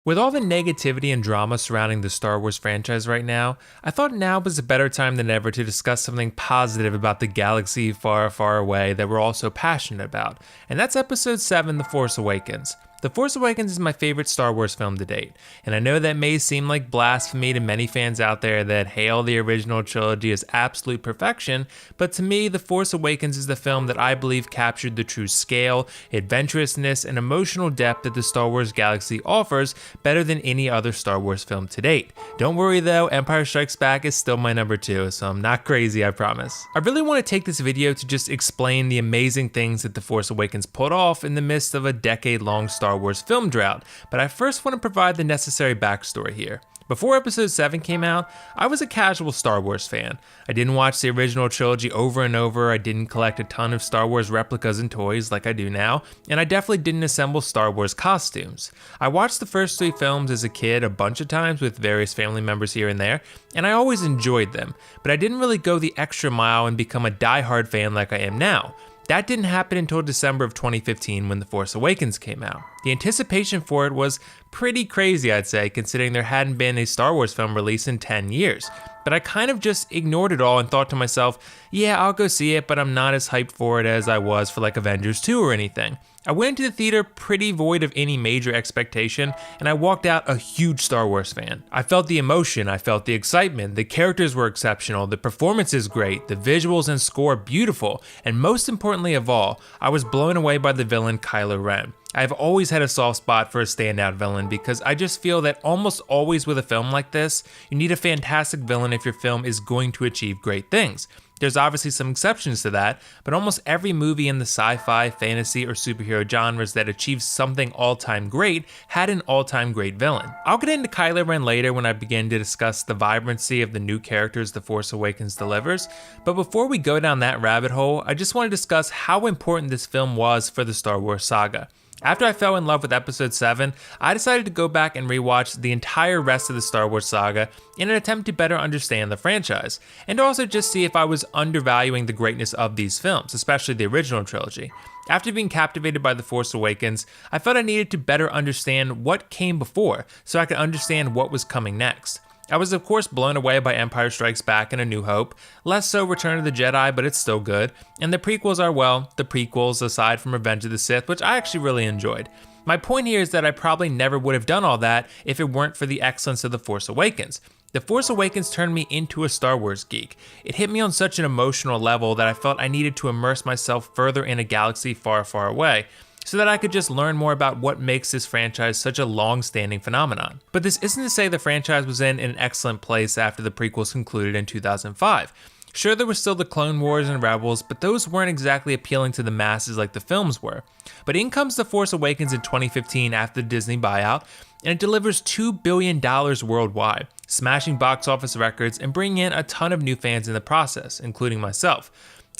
With all the negativity and drama surrounding the Star Wars franchise right now, I thought now was a better time than ever to discuss something positive about the galaxy far, far away that we're all so passionate about, and that's Episode 7, The Force Awakens. The Force Awakens is my favorite Star Wars film to date, and I know that may seem like blasphemy to many fans out there that hail the original trilogy as absolute perfection, but to me, The Force Awakens is the film that I believe captured the true scale, adventurousness, and emotional depth that the Star Wars galaxy offers better than any other Star Wars film to date. Don't worry though, Empire Strikes Back is still my number 2, so I'm not crazy, I promise. I really want to take this video to just explain the amazing things that The Force Awakens pulled off in the midst of a decade-long Star Wars film drought, but I first want to provide the necessary backstory here. Before Episode 7 came out, I was a casual Star Wars fan. I didn't watch the original trilogy over and over, I didn't collect a ton of Star Wars replicas and toys like I do now, and I definitely didn't assemble Star Wars costumes. I watched the first 3 films as a kid a bunch of times with various family members here and there, and I always enjoyed them, but I didn't really go the extra mile and become a die-hard fan like I am now. That didn't happen until December of 2015 when The Force Awakens came out. The anticipation for it was pretty crazy, I'd say, considering there hadn't been a Star Wars film released in 10 years. But I kind of just ignored it all and thought to myself, yeah, I'll go see it, but I'm not as hyped for it as I was for like Avengers 2 or anything. I went into the theater pretty void of any major expectation, and I walked out a huge Star Wars fan. I felt the emotion, I felt the excitement, the characters were exceptional, the performance is great, the visuals and score beautiful, and most importantly of all, I was blown away by the villain Kylo Ren. I've always had a soft spot for a standout villain because I just feel that almost always with a film like this, you need a fantastic villain if your film is going to achieve great things. There's obviously some exceptions to that, but almost every movie in the sci-fi, fantasy, or superhero genres that achieves something all-time great had an all-time great villain. I'll get into Kylo Ren later when I begin to discuss the vibrancy of the new characters The Force Awakens delivers, but before we go down that rabbit hole, I just want to discuss how important this film was for the Star Wars saga. After I fell in love with Episode 7, I decided to go back and rewatch the entire rest of the Star Wars saga in an attempt to better understand the franchise, and also just see if I was undervaluing the greatness of these films, especially the original trilogy. After being captivated by The Force Awakens, I felt I needed to better understand what came before, so I could understand what was coming next. I was of course blown away by Empire Strikes Back and A New Hope, less so Return of the Jedi, but it's still good, and the prequels are, well, the prequels aside from Revenge of the Sith, which I actually really enjoyed. My point here is that I probably never would have done all that if it weren't for the excellence of The Force Awakens. The Force Awakens turned me into a Star Wars geek. It hit me on such an emotional level that I felt I needed to immerse myself further in a galaxy far, far away, so that I could just learn more about what makes this franchise such a long-standing phenomenon. But this isn't to say the franchise was in an excellent place after the prequels concluded in 2005. Sure, there were still the Clone Wars and Rebels, but those weren't exactly appealing to the masses like the films were. But in comes The Force Awakens in 2015 after the Disney buyout, and it delivers $2 billion worldwide, smashing box office records and bringing in a ton of new fans in the process, including myself.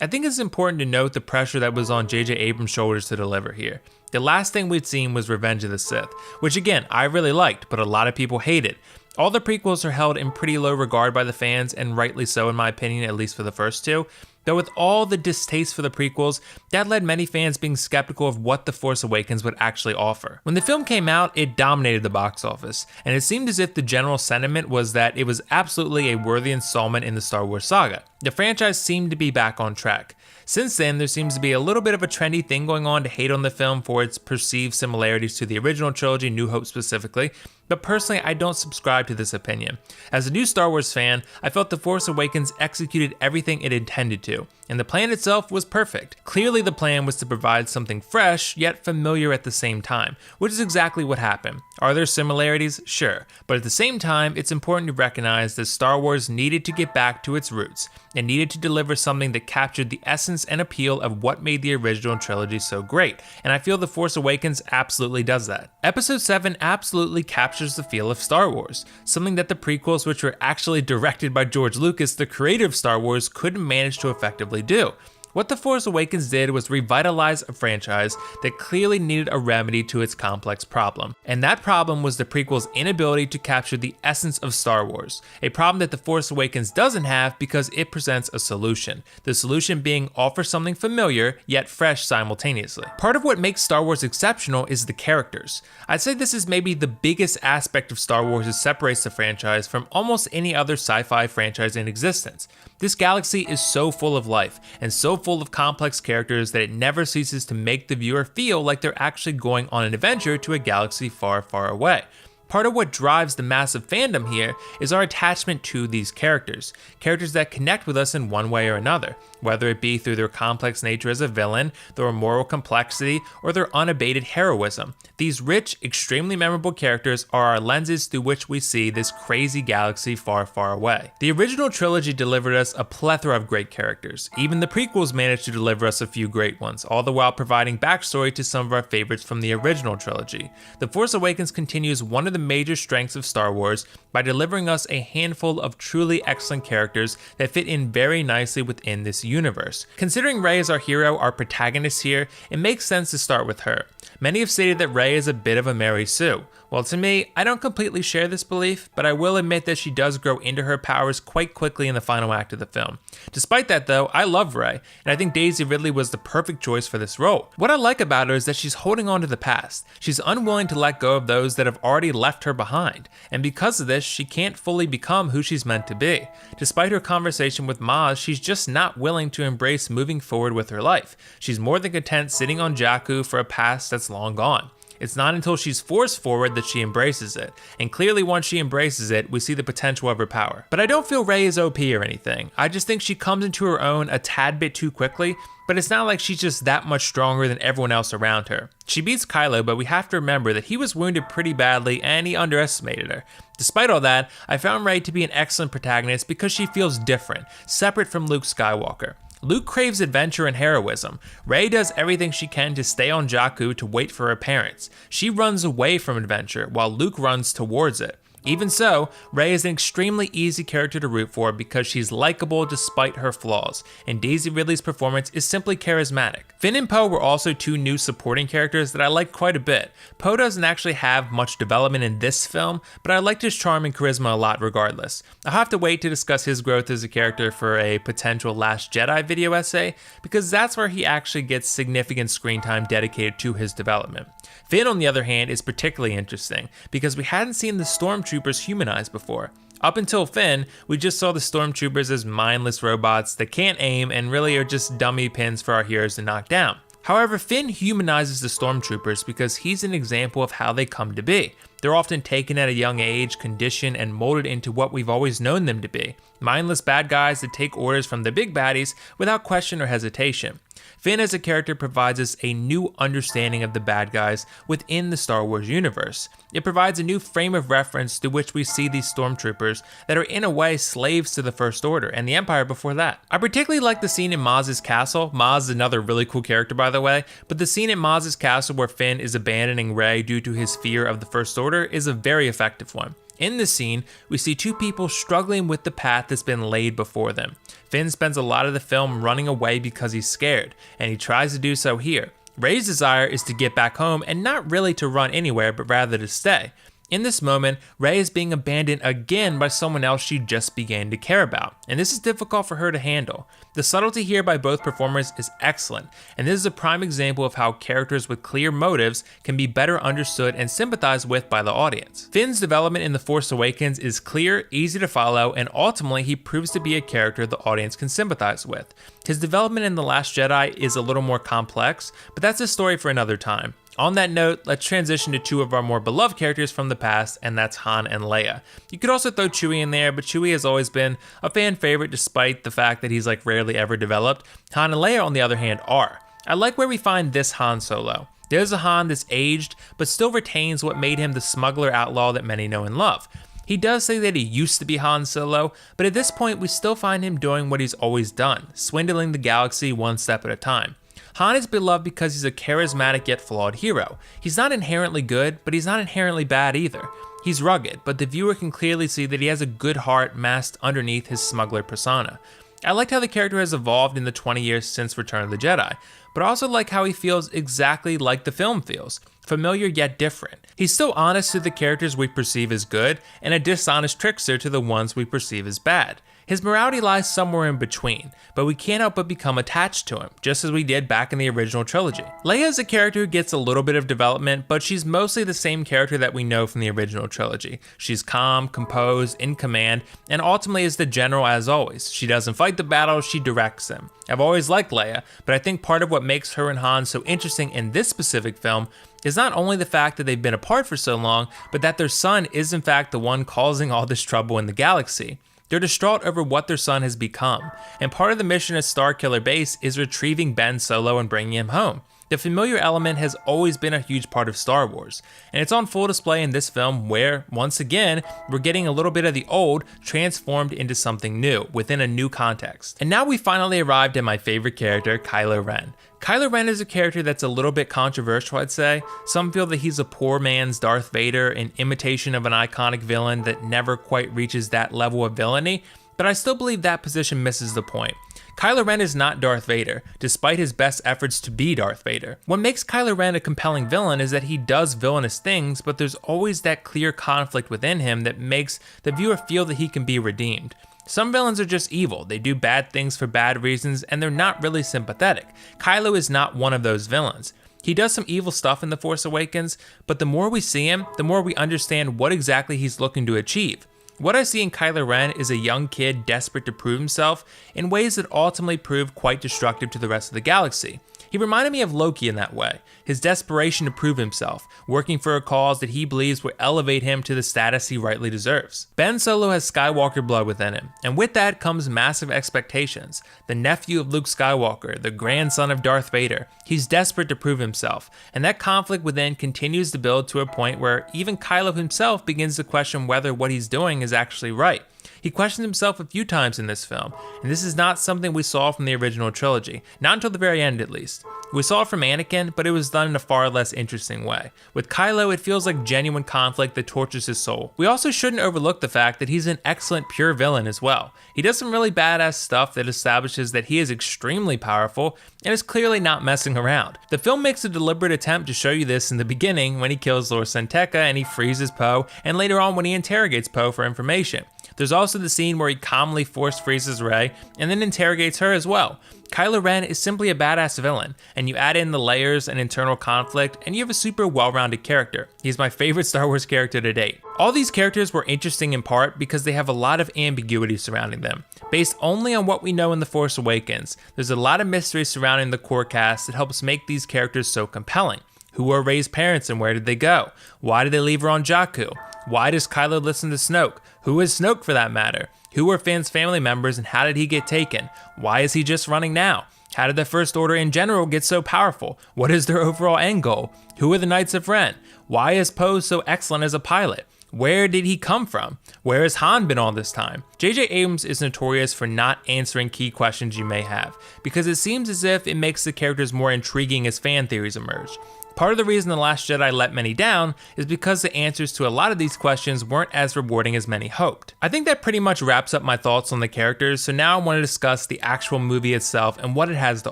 I think it's important to note the pressure that was on J.J. Abrams' shoulders to deliver here. The last thing we'd seen was Revenge of the Sith, which again, I really liked, but a lot of people hated. All the prequels are held in pretty low regard by the fans, and rightly so in my opinion, at least for the first 2. Though with all the distaste for the prequels, that led many fans being skeptical of what The Force Awakens would actually offer. When the film came out, it dominated the box office, and it seemed as if the general sentiment was that it was absolutely a worthy installment in the Star Wars saga. The franchise seemed to be back on track. Since then, there seems to be a little bit of a trendy thing going on to hate on the film for its perceived similarities to the original trilogy, New Hope specifically, but personally, I don't subscribe to this opinion. As a new Star Wars fan, I felt The Force Awakens executed everything it intended to, and the plan itself was perfect. Clearly, the plan was to provide something fresh, yet familiar at the same time, which is exactly what happened. Are there similarities? Sure, but at the same time, it's important to recognize that Star Wars needed to get back to its roots, and needed to deliver something that captured the essence and appeal of what made the original trilogy so great, and I feel The Force Awakens absolutely does that. Episode 7 absolutely captures the feel of Star Wars, something that the prequels, which were actually directed by George Lucas, the creator of Star Wars, couldn't manage to effectively do. What The Force Awakens did was revitalize a franchise that clearly needed a remedy to its complex problem. And that problem was the prequel's inability to capture the essence of Star Wars, a problem that The Force Awakens doesn't have because it presents a solution. The solution being offer something familiar yet fresh simultaneously. Part of what makes Star Wars exceptional is the characters. I'd say this is maybe the biggest aspect of Star Wars that separates the franchise from almost any other sci-fi franchise in existence. This galaxy is so full of life and so full of complex characters that it never ceases to make the viewer feel like they're actually going on an adventure to a galaxy far, far away. Part of what drives the massive fandom here is our attachment to these characters that connect with us in one way or another, whether it be through their complex nature as a villain, their moral complexity, or their unabated heroism. These rich, extremely memorable characters are our lenses through which we see this crazy galaxy far, far away. The original trilogy delivered us a plethora of great characters. Even the prequels managed to deliver us a few great ones, all the while providing backstory to some of our favorites from the original trilogy. The Force Awakens continues one of the major strengths of Star Wars by delivering us a handful of truly excellent characters that fit in very nicely within this universe. Considering Rey as our hero, our protagonist here, it makes sense to start with her. Many have stated that Rey is a bit of a Mary Sue. Well, to me, I don't completely share this belief, but I will admit that she does grow into her powers quite quickly in the final act of the film. Despite that though, I love Rey, and I think Daisy Ridley was the perfect choice for this role. What I like about her is that she's holding on to the past. She's unwilling to let go of those that have already left her behind, and because of this, she can't fully become who she's meant to be. Despite her conversation with Maz, she's just not willing to embrace moving forward with her life. She's more than content sitting on Jakku for a past that's long gone. It's not until she's forced forward that she embraces it, and clearly once she embraces it, we see the potential of her power. But I don't feel Rey is OP or anything. I just think she comes into her own a tad bit too quickly, but it's not like she's just that much stronger than everyone else around her. She beats Kylo, but we have to remember that he was wounded pretty badly and he underestimated her. Despite all that, I found Rey to be an excellent protagonist because she feels different, separate from Luke Skywalker. Luke craves adventure and heroism. Rey does everything she can to stay on Jakku to wait for her parents. She runs away from adventure, while Luke runs towards it. Even so, Rey is an extremely easy character to root for because she's likable despite her flaws, and Daisy Ridley's performance is simply charismatic. Finn and Poe were also two new supporting characters that I like quite a bit. Poe doesn't actually have much development in this film, but I liked his charm and charisma a lot regardless. I'll have to wait to discuss his growth as a character for a potential Last Jedi video essay, because that's where he actually gets significant screen time dedicated to his development. Finn, on the other hand, is particularly interesting, because we hadn't seen the stormtroopers humanized before. Up until Finn, we just saw the stormtroopers as mindless robots that can't aim and really are just dummy pins for our heroes to knock down. However, Finn humanizes the stormtroopers because he's an example of how they come to be. They're often taken at a young age, conditioned, and molded into what we've always known them to be. Mindless bad guys that take orders from the big baddies without question or hesitation. Finn as a character provides us a new understanding of the bad guys within the Star Wars universe. It provides a new frame of reference through which we see these stormtroopers that are in a way slaves to the First Order and the Empire before that. I particularly like the scene in Maz's castle. Maz is another really cool character, by the way, but the scene in Maz's castle where Finn is abandoning Rey due to his fear of the First Order is a very effective one. In this scene, we see two people struggling with the path that's been laid before them. Finn spends a lot of the film running away because he's scared, and he tries to do so here. Rey's desire is to get back home and not really to run anywhere, but rather to stay. In this moment, Rey is being abandoned again by someone else she just began to care about, and this is difficult for her to handle. The subtlety here by both performers is excellent, and this is a prime example of how characters with clear motives can be better understood and sympathized with by the audience. Finn's development in The Force Awakens is clear, easy to follow, and ultimately he proves to be a character the audience can sympathize with. His development in The Last Jedi is a little more complex, but that's a story for another time. On that note, let's transition to two of our more beloved characters from the past, and that's Han and Leia. You could also throw Chewie in there, but Chewie has always been a fan favorite despite the fact that he's rarely ever developed. Han and Leia, on the other hand, are. I like where we find this Han Solo. There's a Han that's aged, but still retains what made him the smuggler outlaw that many know and love. He does say that he used to be Han Solo, but at this point we still find him doing what he's always done, swindling the galaxy one step at a time. Han is beloved because he's a charismatic yet flawed hero. He's not inherently good, but he's not inherently bad either. He's rugged, but the viewer can clearly see that he has a good heart masked underneath his smuggler persona. I liked how the character has evolved in the 20 years since Return of the Jedi, but I also like how he feels exactly like the film feels, familiar yet different. He's still honest to the characters we perceive as good, and a dishonest trickster to the ones we perceive as bad. His morality lies somewhere in between, but we can't help but become attached to him, just as we did back in the original trilogy. Leia is a character who gets a little bit of development, but she's mostly the same character that we know from the original trilogy. She's calm, composed, in command, and ultimately is the general as always. She doesn't fight the battles, she directs them. I've always liked Leia, but I think part of what makes her and Han so interesting in this specific film is not only the fact that they've been apart for so long, but that their son is in fact the one causing all this trouble in the galaxy. They're distraught over what their son has become, and part of the mission at Starkiller Base is retrieving Ben Solo and bringing him home. The familiar element has always been a huge part of Star Wars, and it's on full display in this film where, once again, we're getting a little bit of the old transformed into something new, within a new context. And now we finally arrived at my favorite character, Kylo Ren. Kylo Ren is a character that's a little bit controversial, I'd say. Some feel that he's a poor man's Darth Vader, an imitation of an iconic villain that never quite reaches that level of villainy, but I still believe that position misses the point. Kylo Ren is not Darth Vader, despite his best efforts to be Darth Vader. What makes Kylo Ren a compelling villain is that he does villainous things, but there's always that clear conflict within him that makes the viewer feel that he can be redeemed. Some villains are just evil, they do bad things for bad reasons, and they're not really sympathetic. Kylo is not one of those villains. He does some evil stuff in The Force Awakens, but the more we see him, the more we understand what exactly he's looking to achieve. What I see in Kylo Ren is a young kid desperate to prove himself in ways that ultimately prove quite destructive to the rest of the galaxy. He reminded me of Loki in that way, his desperation to prove himself, working for a cause that he believes will elevate him to the status he rightly deserves. Ben Solo has Skywalker blood within him, and with that comes massive expectations. The nephew of Luke Skywalker, the grandson of Darth Vader, he's desperate to prove himself, and that conflict within continues to build to a point where even Kylo himself begins to question whether what he's doing is actually right. He questions himself a few times in this film, and this is not something we saw from the original trilogy, not until the very end at least. We saw it from Anakin, but it was done in a far less interesting way. With Kylo, it feels like genuine conflict that tortures his soul. We also shouldn't overlook the fact that he's an excellent pure villain as well. He does some really badass stuff that establishes that he is extremely powerful and is clearly not messing around. The film makes a deliberate attempt to show you this in the beginning when he kills Lord Santeca and he freezes Poe, and later on when he interrogates Poe for information. There's also the scene where he calmly force freezes Rey and then interrogates her as well. Kylo Ren is simply a badass villain, and you add in the layers and internal conflict, and you have a super well-rounded character. He's my favorite Star Wars character to date. All these characters were interesting in part because they have a lot of ambiguity surrounding them. Based only on what we know in The Force Awakens, there's a lot of mystery surrounding the core cast that helps make these characters so compelling. Who were Rey's parents and where did they go? Why did they leave her on Jakku? Why does Kylo listen to Snoke? Who is Snoke for that matter? Who were Finn's family members and how did he get taken? Why is he just running now? How did the First Order in general get so powerful? What is their overall end goal? Who are the Knights of Ren? Why is Poe so excellent as a pilot? Where did he come from? Where has Han been all this time? J.J. Abrams is notorious for not answering key questions you may have, because it seems as if it makes the characters more intriguing as fan theories emerge. Part of the reason The Last Jedi let many down is because the answers to a lot of these questions weren't as rewarding as many hoped. I think that pretty much wraps up my thoughts on the characters, so now I want to discuss the actual movie itself and what it has to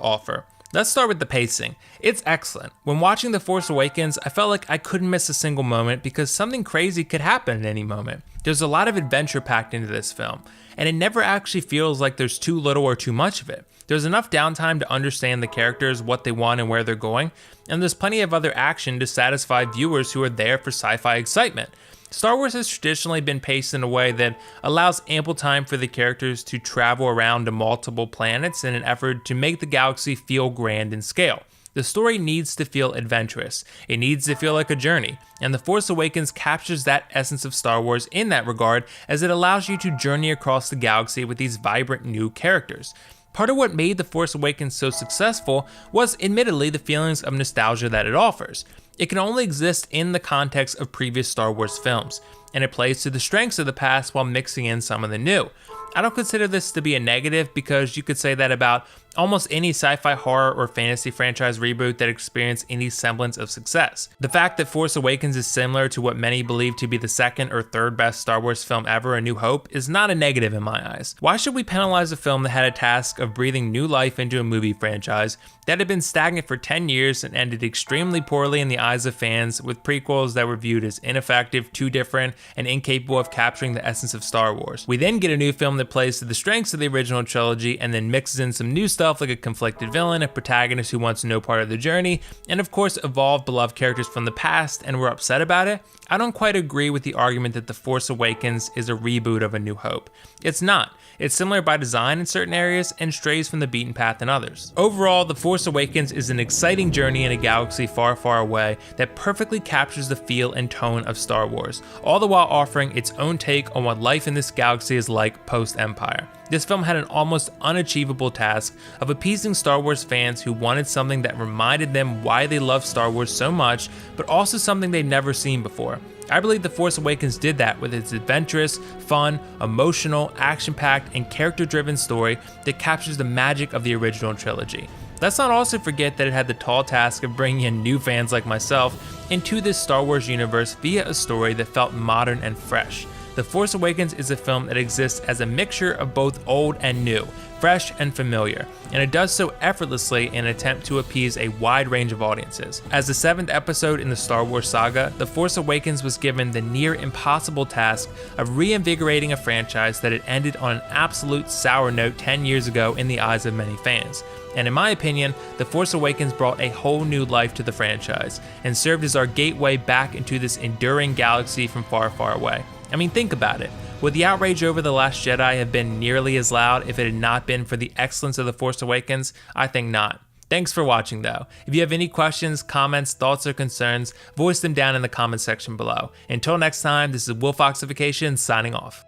offer. Let's start with the pacing. It's excellent. When watching The Force Awakens, I felt like I couldn't miss a single moment because something crazy could happen at any moment. There's a lot of adventure packed into this film, and it never actually feels like there's too little or too much of it. There's enough downtime to understand the characters, what they want and where they're going, and there's plenty of other action to satisfy viewers who are there for sci-fi excitement. Star Wars has traditionally been paced in a way that allows ample time for the characters to travel around to multiple planets in an effort to make the galaxy feel grand in scale. The story needs to feel adventurous. It needs to feel like a journey, and The Force Awakens captures that essence of Star Wars in that regard as it allows you to journey across the galaxy with these vibrant new characters. Part of what made The Force Awakens so successful was admittedly the feelings of nostalgia that it offers. It can only exist in the context of previous Star Wars films, and it plays to the strengths of the past while mixing in some of the new. I don't consider this to be a negative because you could say that about almost any sci-fi, horror, or fantasy franchise reboot that experienced any semblance of success. The fact that Force Awakens is similar to what many believe to be the second or third best Star Wars film ever, A New Hope, is not a negative in my eyes. Why should we penalize a film that had a task of breathing new life into a movie franchise that had been stagnant for 10 years and ended extremely poorly in the eyes of fans, with prequels that were viewed as ineffective, too different, and incapable of capturing the essence of Star Wars? We then get a new film that plays to the strengths of the original trilogy and then mixes in some new stuff like a conflicted villain, a protagonist who wants no part of the journey, and of course evolved beloved characters from the past, and we're upset about it. I don't quite agree with the argument that The Force Awakens is a reboot of A New Hope. It's not. It's similar by design in certain areas and strays from the beaten path in others. Overall, The Force Awakens is an exciting journey in a galaxy far, far away that perfectly captures the feel and tone of Star Wars, all the while offering its own take on what life in this galaxy is like post-Empire. This film had an almost unachievable task of appeasing Star Wars fans who wanted something that reminded them why they love Star Wars so much, but also something they'd never seen before. I believe The Force Awakens did that with its adventurous, fun, emotional, action-packed, and character-driven story that captures the magic of the original trilogy. Let's not also forget that it had the tall task of bringing in new fans like myself into this Star Wars universe via a story that felt modern and fresh. The Force Awakens is a film that exists as a mixture of both old and new, fresh and familiar, and it does so effortlessly in an attempt to appease a wide range of audiences. As the 7th episode in the Star Wars saga, The Force Awakens was given the near impossible task of reinvigorating a franchise that had ended on an absolute sour note 10 years ago in the eyes of many fans. And in my opinion, The Force Awakens brought a whole new life to the franchise and served as our gateway back into this enduring galaxy from far, far away. I mean, think about it. Would the outrage over The Last Jedi have been nearly as loud if it had not been for the excellence of The Force Awakens? I think not. Thanks for watching though. If you have any questions, comments, thoughts, or concerns, voice them down in the comment section below. Until next time, this is WillFoxification signing off.